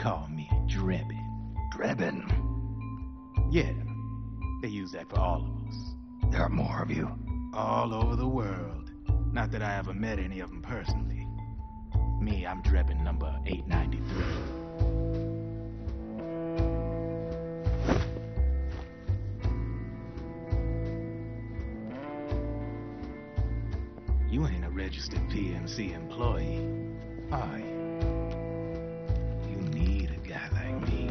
call me Drebin. Drebin? Yeah, they use that for all of us. There are more of you. All over the world. Not that I ever met any of them personally. Me, I'm Drebin number 893. You ain't a registered PMC employee, are you? You need a guy like me.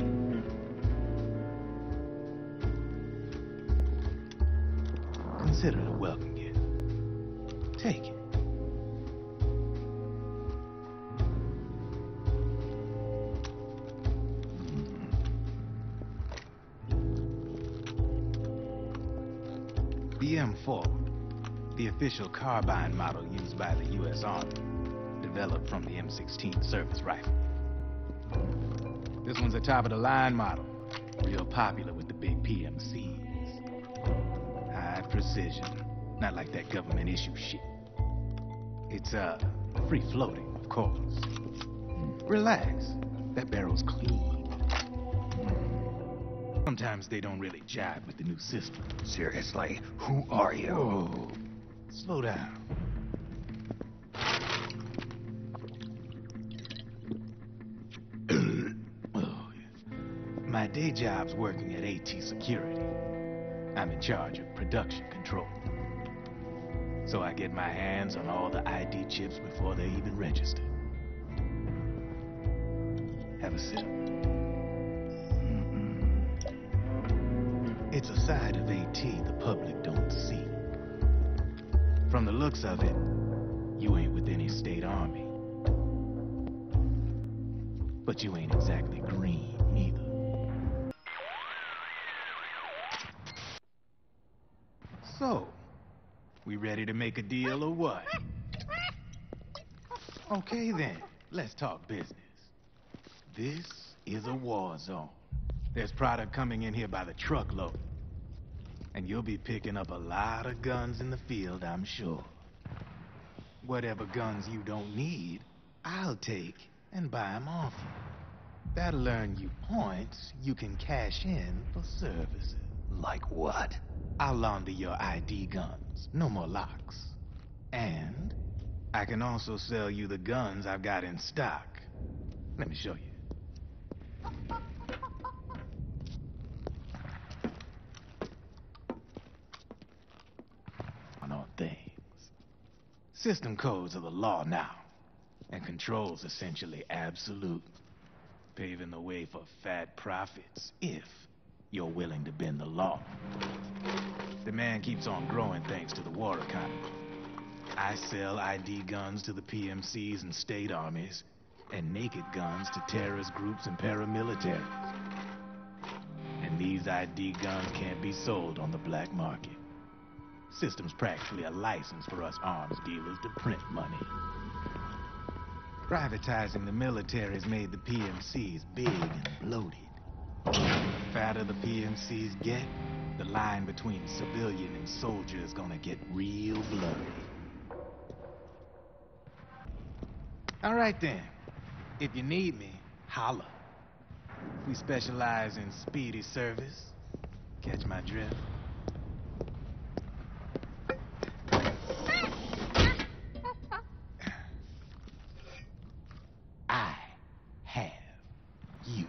Consider it a welcome gift. Take it. The M4, the official carbine model used by the U.S. Army, developed from the M16 service rifle. This one's a top-of-the-line model, real popular with the big PMCs. High precision, not like that government-issue shit. It's, free-floating, of course. Relax, that barrel's clean. Sometimes they don't really jive with the new system. Seriously, who are you? Whoa, slow down. Oh, yes. My day job's working at AT Security. I'm in charge of production control. So I get my hands on all the ID chips before they even register. Have a sip. It's a side of AT the public don't see. From the looks of it, you ain't with any state army. But you ain't exactly green, neither. So, we ready to make a deal or what? Okay then, let's talk business. This is a war zone. There's product coming in here by the truckload. And you'll be picking up a lot of guns in the field, I'm sure. Whatever guns you don't need, I'll take and buy them off you. That'll earn you points you can cash in for services. Like what? I'll launder your ID guns, no more locks. And I can also sell you the guns I've got in stock. Let me show you. On things. System codes are the law now, and control's essentially absolute, paving the way for fat profits if you're willing to bend the law. Demand keeps on growing thanks to the war economy. I sell ID guns to the PMCs and state armies, and naked guns to terrorist groups and paramilitaries. And these ID guns can't be sold on the black market. System's practically a license for us arms dealers to print money. Privatizing the military's made the PMCs big and bloated. The fatter the PMCs get, the line between civilian and soldier is gonna get real blurry. All right then. If you need me, holla. We specialize in speedy service. Catch my drift? I have you.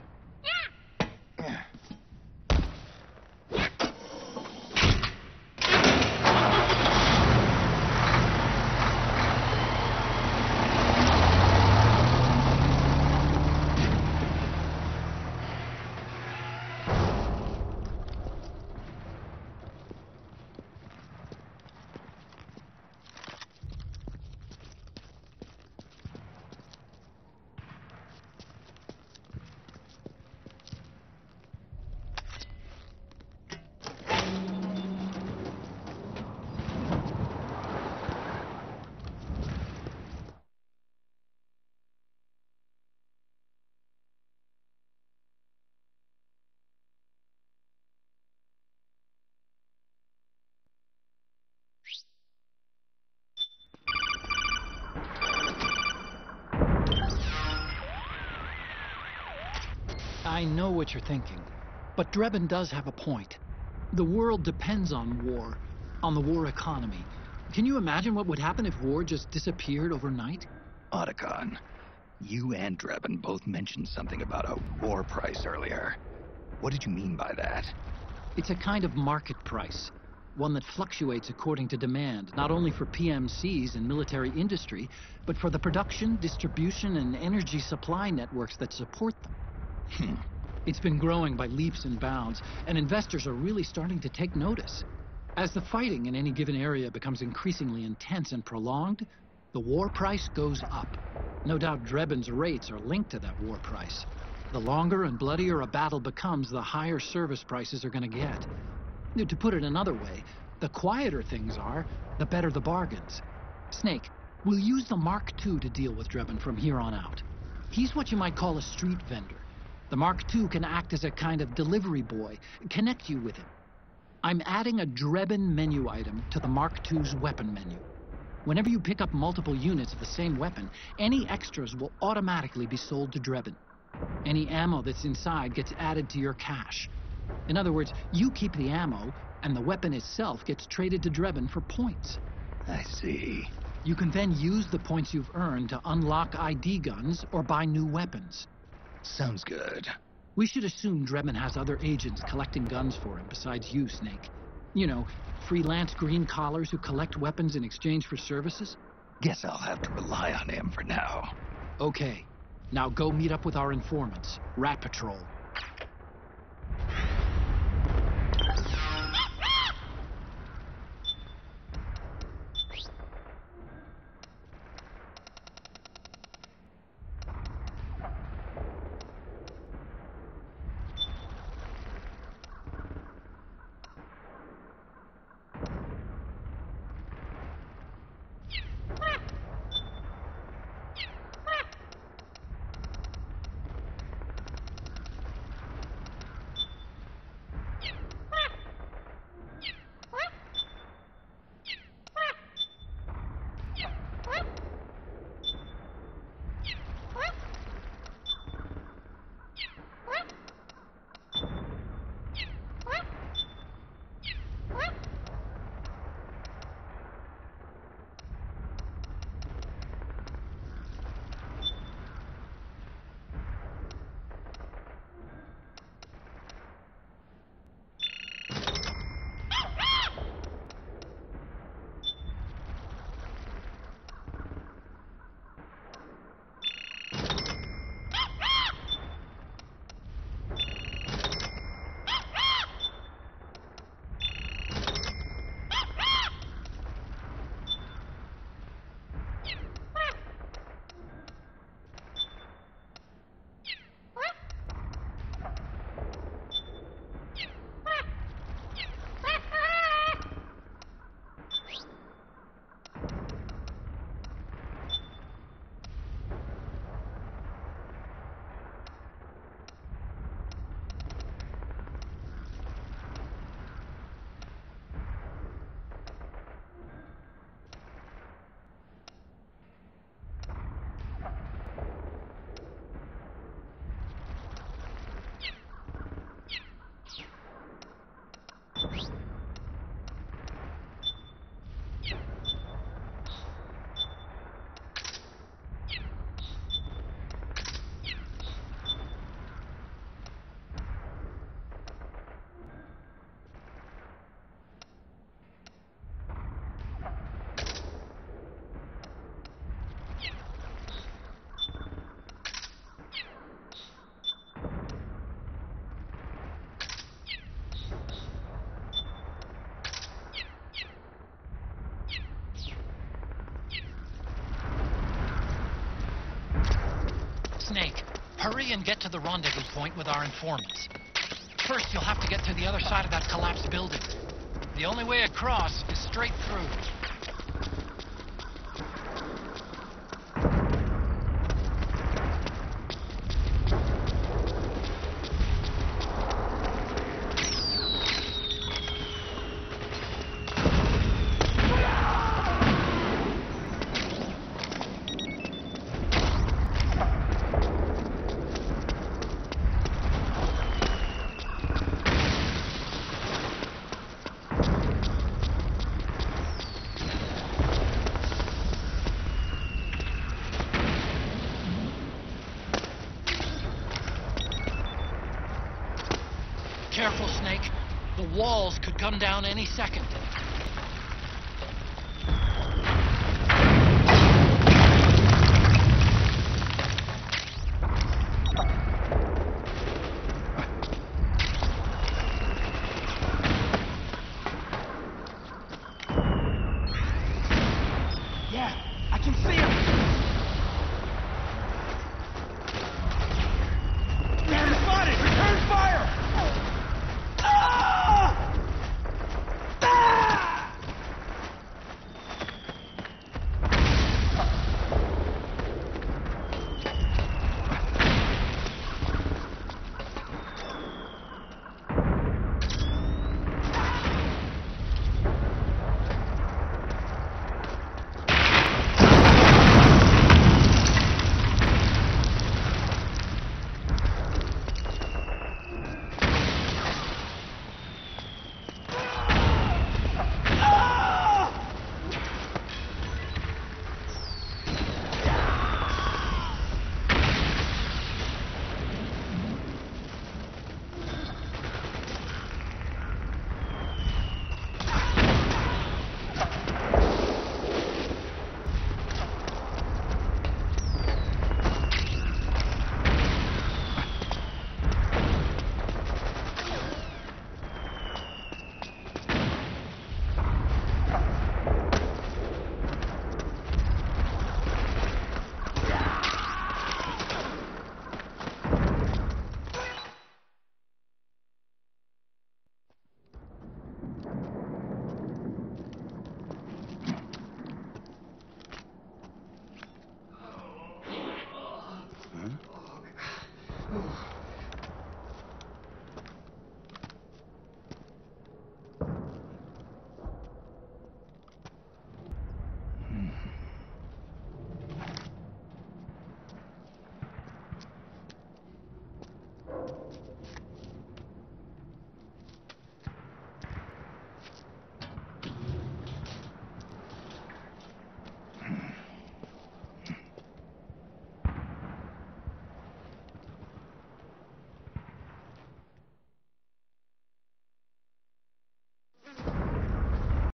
I know what you're thinking, but Drebin does have a point. The world depends on war, on the war economy. Can you imagine what would happen if war just disappeared overnight? Otacon, you and Drebin both mentioned something about a war price earlier. What did you mean by that? It's a kind of market price, one that fluctuates according to demand, not only for PMCs and military industry, but for the production, distribution, and energy supply networks that support them. It's been growing by leaps and bounds, and investors are really starting to take notice. As the fighting in any given area becomes increasingly intense and prolonged, the war price goes up. No doubt Drebin's rates are linked to that war price. The longer and bloodier a battle becomes, the higher service prices are going to get. To put it another way, the quieter things are, the better the bargains. Snake, we'll use the Mark II to deal with Drebin from here on out. He's what you might call a street vendor. The Mark II can act as a kind of delivery boy, connect you with him. I'm adding a Drebin menu item to the Mark II's weapon menu. Whenever you pick up multiple units of the same weapon, any extras will automatically be sold to Drebin. Any ammo that's inside gets added to your cache. In other words, you keep the ammo, and the weapon itself gets traded to Drebin for points. I see. You can then use the points you've earned to unlock ID guns or buy new weapons. Sounds good. We should assume Drebin has other agents collecting guns for him besides you, Snake. You know, freelance green collars who collect weapons in exchange for services? Guess I'll have to rely on him for now. Okay. Now go meet up with our informants, Rat Patrol. Snake, hurry and get to the rendezvous point with our informants. First, you'll have to get to the other side of that collapsed building. The only way across is straight through. walls could come down any second.